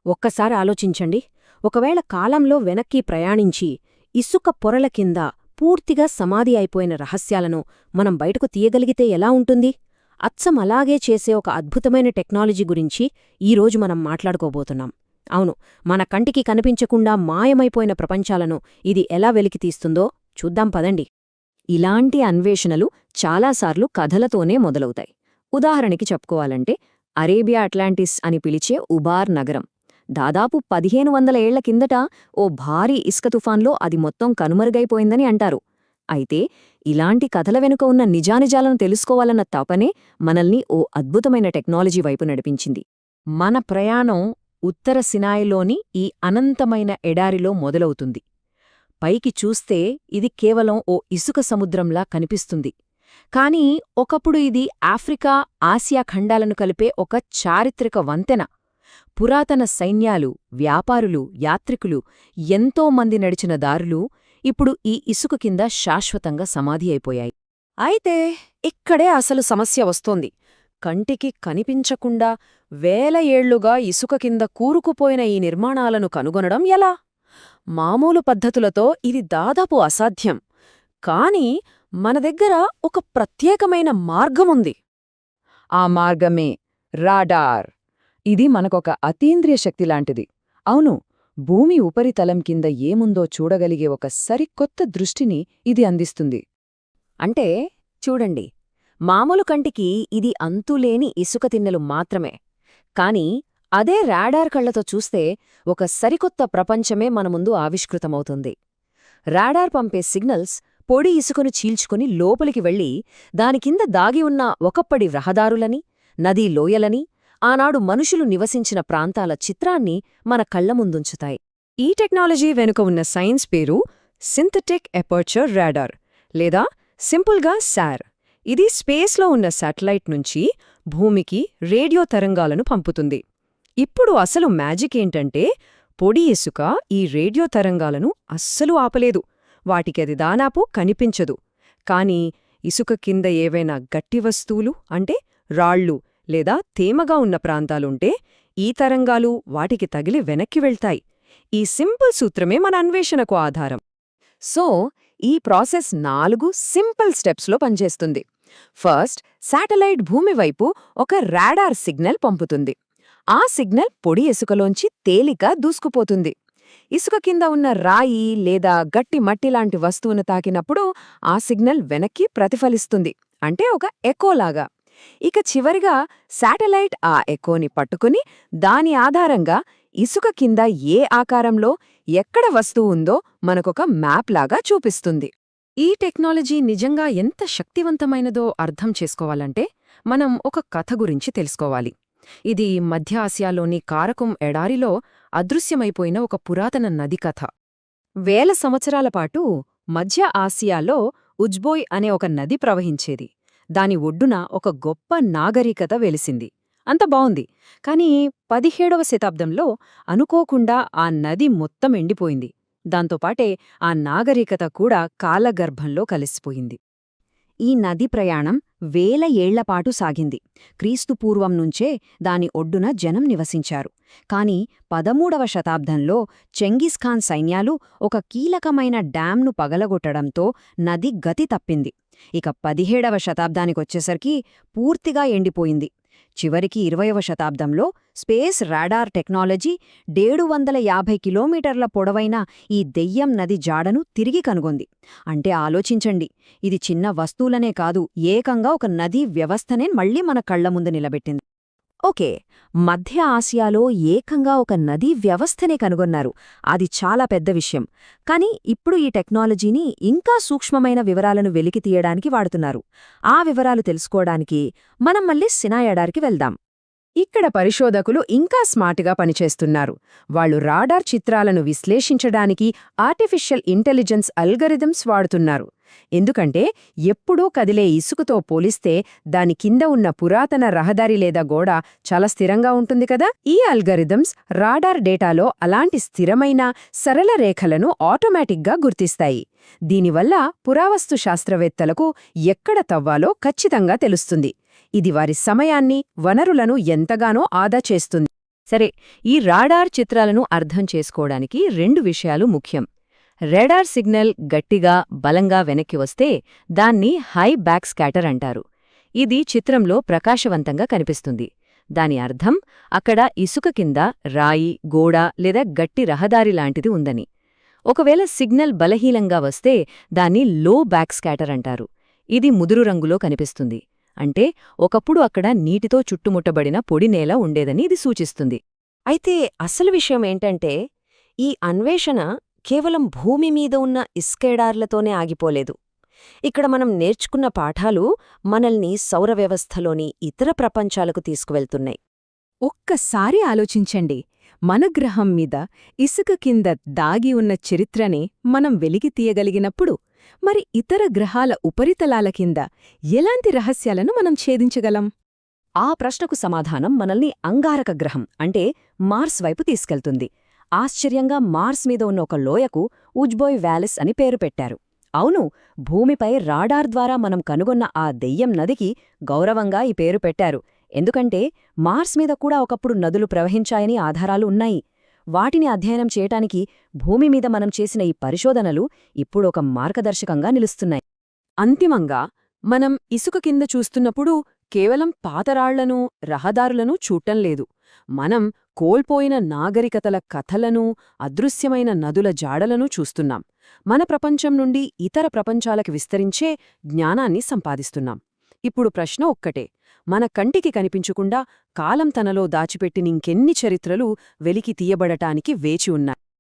ఒక్కసారి ఆలోచించండి, ఒకవేళ కాలంలో వెనక్కి ప్రయాణించి ఇసుక పొరల కింద పూర్తిగా సమాధి అయిపోయిన రహస్యాలను మనం బయటకు తీయగలిగితే ఎలా ఉంటుంది? అచ్చం అలాగే చేసే ఒక అద్భుతమైన టెక్నాలజీ గురించి ఈరోజు మనం మాట్లాడుకోబోతున్నాం. అవును, మన కంటికి కనిపించకుండా మాయమైపోయిన ప్రపంచాలను ఇది ఎలా వెలికితీస్తుందో చూద్దాం పదండి. ఇలాంటి అన్వేషణలు చాలాసార్లు కథలతోనే మొదలవుతాయి. ఉదాహరణకి చెప్పుకోవాలంటే అరేబియా అట్లాంటిస్ అని పిలిచే ఉబార్ నగరం. దాదాపు 1500 ఏళ్ల కిందట ఓ భారీ ఇసుక తుఫాన్లో అది మొత్తం కనుమరుగైపోయిందని అంటారు. అయితే ఇలాంటి కథల వెనుక ఉన్న నిజానిజాలను తెలుసుకోవాలన్న తపనే మనల్ని ఓ అద్భుతమైన టెక్నాలజీ వైపు నడిపించింది. మన ప్రయాణం ఉత్తర సినాయిలోని ఈ అనంతమైన ఎడారిలో మొదలవుతుంది. పైకి చూస్తే ఇది కేవలం ఓ ఇసుక సముద్రంలా కనిపిస్తుంది. కానీ ఒకప్పుడు ఇది ఆఫ్రికా, ఆసియా ఖండాలను కలిపే ఒక చారిత్రక వంతెన. పురాతన సైన్యాలు, వ్యాపారులు, యాత్రికులు ఎంతోమంది నడిచిన దారులు ఇప్పుడు ఈ ఇసుక కింద శాశ్వతంగా సమాధి అయిపోయాయి. అయితే ఇక్కడే అసలు సమస్య వస్తోంది. కంటికి కనిపించకుండా వేల ఏళ్లుగా ఇసుక కింద కూరుకుపోయిన ఈ నిర్మాణాలను కనుగొనడం ఎలా? మామూలు పద్ధతులతో ఇది దాదాపు అసాధ్యం. కాని మన దగ్గర ఒక ప్రత్యేకమైన మార్గముంది. ఆ మార్గమే రాడార్. ఇది మనకొక అతీంద్రియ శక్తిలాంటిది. అవును, భూమి ఉపరితలం కింద ఏముందో చూడగలిగే ఒక సరికొత్త దృష్టిని ఇది అందిస్తుంది. అంటే చూడండి, మామూలు కంటికి ఇది అంతులేని ఇసుక తిన్నెలు మాత్రమే. కాని అదే రాడార్ కళ్లతో చూస్తే ఒక సరికొత్త ప్రపంచమే మన ముందు ఆవిష్కృతమవుతుంది. రాడార్ పంపే సిగ్నల్స్ పొడి ఇసుకను చీల్చుకుని లోపలికి వెళ్లి దాని కింద దాగి ఉన్న ఒకప్పటి రహదారులని, నదీ లోయలని, ఆనాడు మనుషులు నివసించిన ప్రాంతాల చిత్రాన్ని మన కళ్ల ముందుంచుతాయి. ఈ టెక్నాలజీ వెనుక ఉన్న సైన్స్ పేరు సింథటిక్ ఎపర్చర్ రాడార్, లేదా సింపుల్గా సార్. ఇది స్పేస్లో ఉన్న శాటిలైట్ నుంచి భూమికి రేడియో తరంగాలను పంపుతుంది. ఇప్పుడు అసలు మ్యాజిక్ ఏంటంటే, పొడి ఇసుక ఈ రేడియో తరంగాలను అస్సలు ఆపలేదు. వాటికది దాదాపు కనిపించదు. కాని ఇసుక కింద ఏవైనా గట్టి వస్తువులు అంటే రాళ్ళు లేదా తేమగా ఉన్న ప్రాంతాలుంటే ఈ తరంగాలు వాటికి తగిలి వెనక్కి వెళ్తాయి. ఈ సింపుల్ సూత్రమే మన అన్వేషణకు ఆధారం. సో ఈ ప్రాసెస్ 4 సింపుల్ స్టెప్స్లో పనిచేస్తుంది. ఫస్ట్, శాటిలైట్ భూమి వైపు ఒక రాడార్ సిగ్నల్ పంపుతుంది. ఆ సిగ్నల్ పొడి ఇసుకలోంచి తేలిక దూసుకుపోతుంది. ఇసుక కింద ఉన్న రాయి లేదా గట్టి మట్టిలాంటి వస్తువును తాకినప్పుడు ఆ సిగ్నల్ వెనక్కి ప్రతిఫలిస్తుంది, అంటే ఒక ఎకోలాగా. ఇక చివరిగా శాటిలైట్ ఆ ఎకోని పట్టుకుని దాని ఆధారంగా ఇసుక కింద ఏ ఆకారంలో ఎక్కడ వస్తువు ఉందో మనకొక మ్యాప్ లాగా చూపిస్తుంది. ఈ టెక్నాలజీ నిజంగా ఎంత శక్తివంతమైనదో అర్థం చేసుకోవాలంటే మనం ఒక కథ గురించి తెలుసుకోవాలి. ఇది మధ్య ఆసియాలోని కారకుం ఎడారిలో అదృశ్యమైపోయిన ఒక పురాతన నది కథ. వేల సంవత్సరాల పాటు మధ్య ఆసియాలో ఉజ్బోయ్ అనే ఒక నది ప్రవహించేది. దాని ఒడ్డున ఒక గొప్ప నాగరికత వెలిసింది. అంత బావుంది. కాని 17వ శతాబ్దంలో అనుకోకుండా ఆ నది మొత్తం ఎండిపోయింది. దాంతోపాటే ఆ నాగరికత కూడా కాలగర్భంలో కలిసిపోయింది. ఈ నది ప్రయాణం వేల ఏళ్లపాటు సాగింది. క్రీస్తుపూర్వం నుంచే దాని ఒడ్డున జనం నివసించారు. కాని 13వ శతాబ్దంలో చెంగిస్ఖాన్ సైన్యాలు ఒక కీలకమైన డ్యాంను పగలగొట్టడంతో నది గతి తప్పింది. ఇక 17వ శతాబ్దానికొచ్చేసరికి పూర్తిగా ఎండిపోయింది. చివరికి 20వ శతాబ్దంలో స్పేస్ రాడార్ టెక్నాలజీ 750 కిలోమీటర్ల పొడవైన ఈ దెయ్యం నది జాడను తిరిగి కనుగొంది. అంటే ఆలోచించండి, ఇది చిన్న వస్తువులనే కాదు, ఏకంగా ఒక నదీ వ్యవస్థనే మళ్లీ మన కళ్ల ముందు నిలబెట్టింది. ఓకే, మధ్య ఆసియాలో ఏకంగా ఒక నదీ వ్యవస్థనే కనుగొన్నారు. అది చాలా పెద్ద విషయం. కాని ఇప్పుడు ఈ టెక్నాలజీని ఇంకా సూక్ష్మమైన వివరాలను వెలికితీయడానికి వాడుతున్నారు. ఆ వివరాలు తెలుసుకోవడానికి మనం మళ్ళీ సినాయ్ ఎడారికి వెళ్దాం. ఇక్కడ పరిశోధకులు ఇంకా స్మార్ట్గా పనిచేస్తున్నారు. వాళ్లు రాడార్ చిత్రాలను విశ్లేషించడానికి ఆర్టిఫిషియల్ ఇంటెలిజెన్స్ అల్గరిథమ్స్ వాడుతున్నారు. ఎందుకంటే ఎప్పుడూ కదిలే ఇసుకతో పోలిస్తే దాని కింద ఉన్న పురాతన రహదారి లేదా గోడ చాలా స్థిరంగా ఉంటుంది కదా. ఈ అల్గరిథమ్స్ రాడార్ డేటాలో అలాంటి స్థిరమైన సరళ రేఖలను ఆటోమేటిక్గా గుర్తిస్తాయి. దీనివల్ల పురావస్తు శాస్త్రవేత్తలకు ఎక్కడ తవ్వాలో ఖచ్చితంగా తెలుస్తుంది. ఇది వారి సమయాన్ని, వనరులను ఎంతగానో ఆదా చేస్తుంది. సరే, ఈ రాడార్ చిత్రాలను అర్థం చేసుకోవడానికి 2 విషయాలు ముఖ్యం. రాడార్ సిగ్నల్ గట్టిగా, బలంగా వెనక్కి వస్తే దాన్ని హై బ్యాక్ స్కాటర్ అంటారు. ఇది చిత్రంలో ప్రకాశవంతంగా కనిపిస్తుంది. దాని అర్థం అక్కడ ఇసుక కింద రాయి, గోడ లేదా గట్టి రహదారి లాంటిది ఉందని. ఒకవేళ సిగ్నల్ బలహీనంగా వస్తే దాన్ని లో బ్యాక్ స్కాటర్ అంటారు. ఇది ముదురు రంగులో కనిపిస్తుంది. అంటే ఒకప్పుడు అక్కడ నీటితో చుట్టుముట్టబడిన పొడి నేల ఉండేదని ఇది సూచిస్తుంది. అయితే అసలు విషయం ఏంటంటే, ఈ అన్వేషణ కేవలం భూమి మీద ఉన్న ఇస్కేడార్లతోనే ఆగిపోలేదు. ఇక్కడ మనం నేర్చుకున్న పాఠాలు మనల్ని సౌరవ్యవస్థలోని ఇతర ప్రపంచాలకు తీసుకువెళ్తున్నాయి. ఒక్కసారి ఆలోచించండి, మన గ్రహం మీద ఇసుక కింద దాగి ఉన్న చరిత్రని మనం వెలికి తీయగలిగినప్పుడు మరి ఇతర గ్రహాల ఉపరితలాల కింద ఎలాంటి రహస్యాలను మనం ఛేదించగలం? ఆ ప్రశ్నకు సమాధానం మనల్ని అంగారక గ్రహం అంటే మార్స్ వైపు తీసుకెళ్తుంది. ఆశ్చర్యంగా మార్స్ మీద ఉన్న ఒక లోయకు ఉజ్బోయ్ వ్యాలిస్ అని పేరు పెట్టారు. అవును, భూమిపై రాడార్ ద్వారా మనం కనుగొన్న ఆ దెయ్యం నదికి గౌరవంగా ఈ పేరు పెట్టారు. ఎందుకంటే మార్స్ మీద కూడా ఒకప్పుడు నదులు ప్రవహించాయని ఆధారాలు ఉన్నాయి. వాటిని అధ్యయనం చేయటానికి భూమి మీద మనం చేసిన ఈ పరిశోధనలు ఇప్పుడు ఒక మార్గదర్శకంగా నిలుస్తున్నాయి. అంతిమంగా మనం ఇసుక కింద చూస్తున్నప్పుడు కేవలం పాతరాళ్లను, రహదారులను చూడటం లేదు. మనం కోల్పోయిన నాగరికతల కథలను, అదృశ్యమైన నదుల జాడలను చూస్తున్నాం. మన ప్రపంచం నుండి ఇతర ప్రపంచాలకు విస్తరించే జ్ఞానాన్ని సంపాదిస్తున్నాం. ఇప్పుడు ప్రశ్న ఒక్కటే, మన కంటికి కనిపించకుండా కాలం తనలో దాచిపెట్టినింకెన్ని చరిత్రలు వెలికి తీయబడటానికి వేచి ఉన్నాయి?